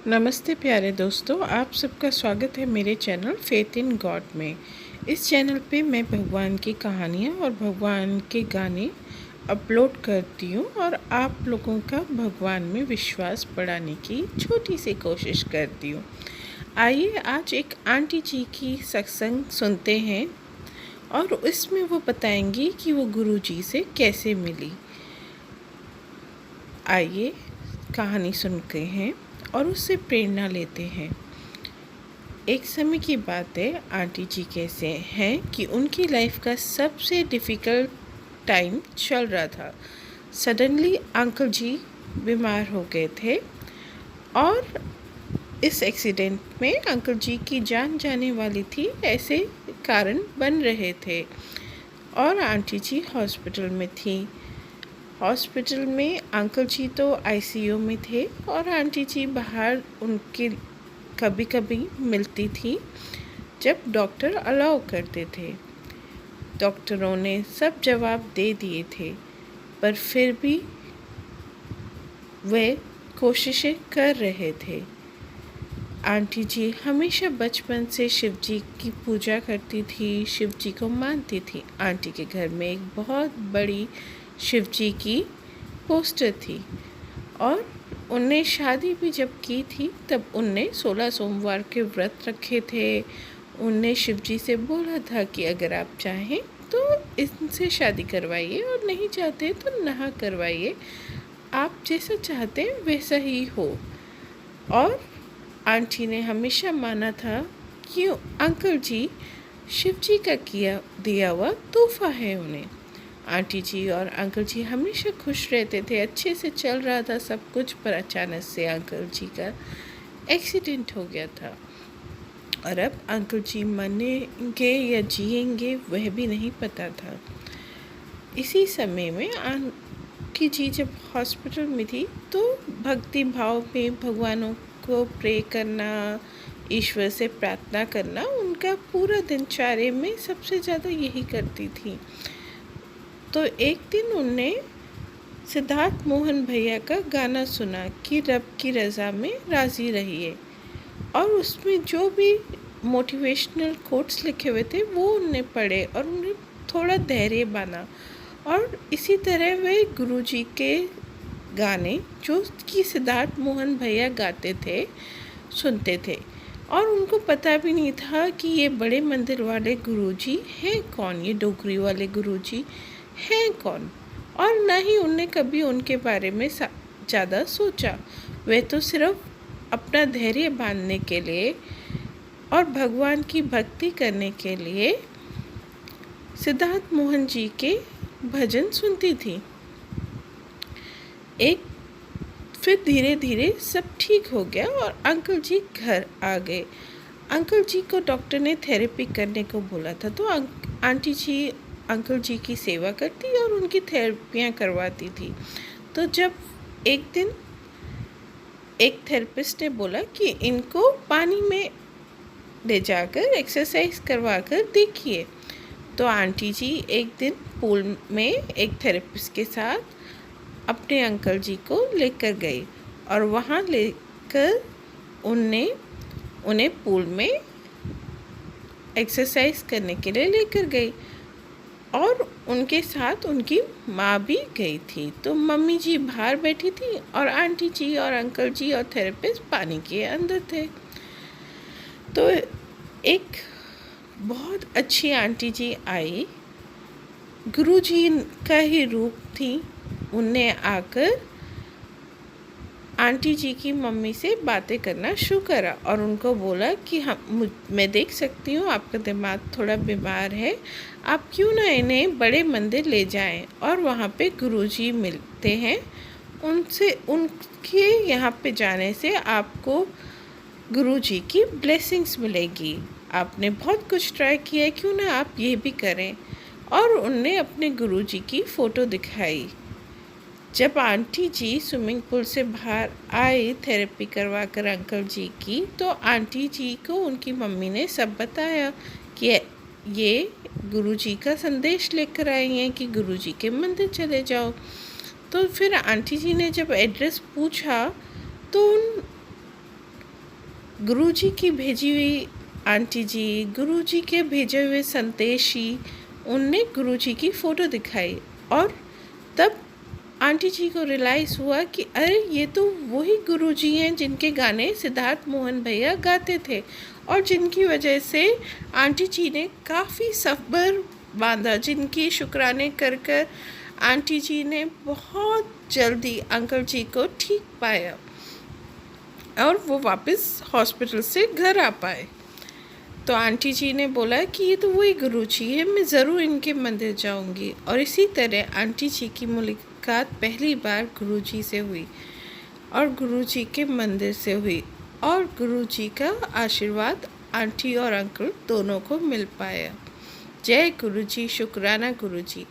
नमस्ते प्यारे दोस्तों, आप सबका स्वागत है मेरे चैनल फेथ इन गॉड में। इस चैनल पे मैं भगवान की कहानियाँ और भगवान के गाने अपलोड करती हूँ और आप लोगों का भगवान में विश्वास बढ़ाने की छोटी सी कोशिश करती हूँ। आइए आज एक आंटी जी की सत्संग सुनते हैं और इसमें वो बताएंगी कि वो गुरु जी से कैसे मिली। आइए कहानी सुनते हैं और उससे प्रेरणा लेते हैं। एक समय की बात है, आंटी जी कैसे हैं कि उनकी लाइफ का सबसे डिफ़िकल्ट टाइम चल रहा था। सडनली अंकल जी बीमार हो गए थे और इस एक्सीडेंट में अंकल जी की जान जाने वाली थी, ऐसे कारण बन रहे थे और आंटी जी हॉस्पिटल में थी। हॉस्पिटल में अंकल जी तो आईसीयू में थे और आंटी जी बाहर उनके कभी कभी मिलती थी जब डॉक्टर अलाउ करते थे। डॉक्टरों ने सब जवाब दे दिए थे पर फिर भी वे कोशिशें कर रहे थे। आंटी जी हमेशा बचपन से शिव जी की पूजा करती थी, शिव जी को मानती थी। आंटी के घर में एक बहुत बड़ी शिव जी की पोस्टर थी और उनने शादी भी जब की थी तब उनने 16 सोमवार के व्रत रखे थे। उनने शिव जी से बोला था कि अगर आप चाहें तो इनसे शादी करवाइए और नहीं चाहते तो ना करवाइए, आप जैसा चाहते हैं वैसा ही हो। और आंटी ने हमेशा माना था कि अंकल जी शिव जी का दिया हुआ तोहफा है उन्हें। आंटी जी और अंकल जी हमेशा खुश रहते थे, अच्छे से चल रहा था सब कुछ, पर अचानक से अंकल जी का एक्सीडेंट हो गया था और अब अंकल जी मरेंगे या जिएंगे वह भी नहीं पता था। इसी समय में आंटी जी जब हॉस्पिटल में थी तो भक्ति भाव में भगवानों को प्रे करना, ईश्वर से प्रार्थना करना उनका पूरा दिनचर्या में सबसे ज़्यादा यही करती थी। तो एक दिन उनने सिद्धार्थ मोहन भैया का गाना सुना कि रब की रज़ा में राज़ी रहिए, और उसमें जो भी मोटिवेशनल कोट्स लिखे हुए थे वो उनने पढ़े और उन्हें थोड़ा धैर्य बना। और इसी तरह वे गुरुजी के गाने जो कि सिद्धार्थ मोहन भैया गाते थे सुनते थे और उनको पता भी नहीं था कि ये बड़े मंदिर वाले गुरुजी हैं कौन, ये डोगरी वाले गुरुजी हैं कौन, और न ही उनने कभी उनके बारे में ज़्यादा सोचा। वे तो सिर्फ अपना धैर्य बांधने के लिए और भगवान की भक्ति करने के लिए सिद्धार्थ मोहन जी के भजन सुनती थी। फिर धीरे धीरे सब ठीक हो गया और अंकल जी घर आ गए। अंकल जी को डॉक्टर ने थेरेपी करने को बोला था तो आंटी जी अंकल जी की सेवा करती और उनकी थेरेपियाँ करवाती थी। तो जब एक दिन एक थेरेपिस्ट ने बोला कि इनको पानी में ले जाकर एक्सरसाइज करवा कर देखिए, तो आंटी जी एक दिन पूल में एक थेरेपिस्ट के साथ अपने अंकल जी को लेकर गई और वहाँ लेकर उन्हें पूल में एक्सरसाइज करने के लिए लेकर गई और उनके साथ उनकी माँ भी गई थी। तो मम्मी जी बाहर बैठी थी और आंटी जी और अंकल जी और थेरेपिस्ट पानी के अंदर थे। तो एक बहुत अच्छी आंटी जी आई, गुरुजी का ही रूप थी। उनने आकर आंटी जी की मम्मी से बातें करना शुरू करा और उनको बोला कि मैं देख सकती हूँ आपका दिमाग थोड़ा बीमार है, आप क्यों ना इन्हें बड़े मंदिर ले जाएं और वहाँ पे गुरुजी मिलते हैं, उनके यहाँ पे जाने से आपको गुरुजी की ब्लेसिंग्स मिलेगी। आपने बहुत कुछ ट्राई किया है, क्यों ना आप ये भी करें। और उनने अपने गुरुजी की फ़ोटो दिखाई। जब आंटी जी स्विमिंग पूल से बाहर आई थेरेपी करवा कर अंकल जी की, तो आंटी जी को उनकी मम्मी ने सब बताया कि ये गुरुजी का संदेश लेकर आई हैं कि गुरुजी के मंदिर चले जाओ। तो फिर आंटी जी ने जब एड्रेस पूछा तो गुरुजी की भेजी हुई आंटी जी, गुरुजी के भेजे हुए संदेश ही उनने गुरुजी की फ़ोटो दिखाई और तब आंटी जी को रियलाइज़ हुआ कि अरे ये तो वही गुरुजी हैं जिनके गाने सिद्धार्थ मोहन भैया गाते थे और जिनकी वजह से आंटी जी ने काफ़ी सब्र बांधा, जिनकी शुक्राने कर कर आंटी जी ने बहुत जल्दी अंकल जी को ठीक पाया और वो वापस हॉस्पिटल से घर आ पाए। तो आंटी जी ने बोला कि ये तो वही गुरुजी है, मैं ज़रूर इनके मंदिर जाऊंगी। और इसी तरह आंटी जी की मुलाकात पहली बार गुरुजी से हुई और गुरुजी के मंदिर से हुई और गुरुजी का आशीर्वाद आंटी और अंकल दोनों को मिल पाया। जय गुरुजी, शुक्राना गुरुजी।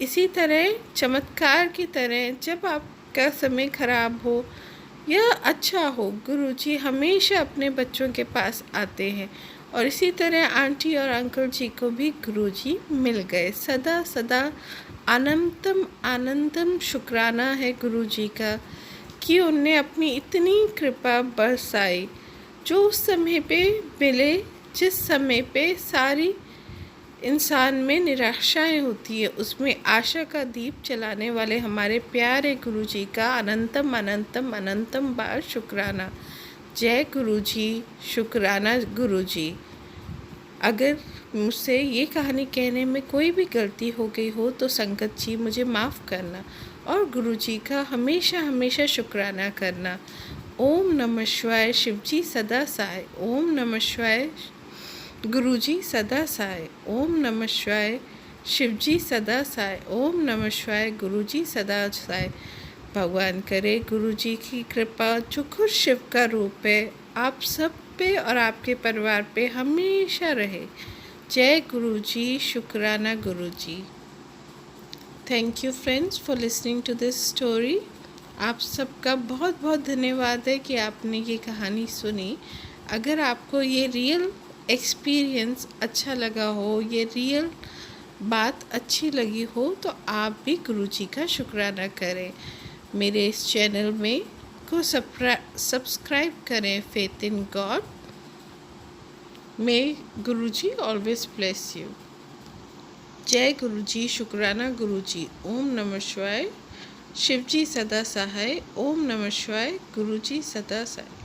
इसी तरह चमत्कार की तरह जब आपका समय खराब हो या अच्छा हो, गुरुजी हमेशा अपने बच्चों के पास आते हैं और इसी तरह आंटी और अंकल जी को भी गुरुजी मिल गए। सदा सदा अनंतम आनंदम शुक्राना है गुरुजी का कि उनने अपनी इतनी कृपा बरसाई, जो उस समय पे मिले जिस समय पे सारी इंसान में निराशाएं होती है, उसमें आशा का दीप जलाने वाले हमारे प्यारे गुरुजी का अनंतम अनंतम अनंतम बार शुक्राना। जय गुरुजी, शुक्राना गुरुजी। अगर मुझसे ये कहानी कहने में कोई भी गलती हो गई हो तो संगत जी मुझे माफ़ करना और गुरुजी का हमेशा हमेशा शुक्राना करना। ओम नमः शिवाय, शिवजी सदा सहाय। ओम नमः शिवाय, गुरुजी सदा सहाय। ओम नमः शिवाय, शिवजी सदा सहाय। ओम नमः शिवाय, गुरुजी सदा सहाय। भगवान करे गुरुजी की कृपा, जो खुद शिव का रूप है, आप सब पे और आपके परिवार पे हमेशा रहे। जय गुरुजी, शुक्राना गुरुजी। Thank you friends for listening to this story. आप सबका बहुत बहुत धन्यवाद है कि आपने ये कहानी सुनी। अगर आपको ये रियल एक्सपीरियंस अच्छा लगा हो, ये रियल बात अच्छी लगी हो, तो आप भी गुरुजी का शुक्राना करें। मेरे इस चैनल में को सब्सक्राइब करें। Faith in God. May Guruji always bless you. जय गुरुजी, शुक्राना गुरुजी। ओम नमः शिवाय, शिवजी सदा सहाय। ओम नमः शिवाय, गुरुजी सदा सहाय।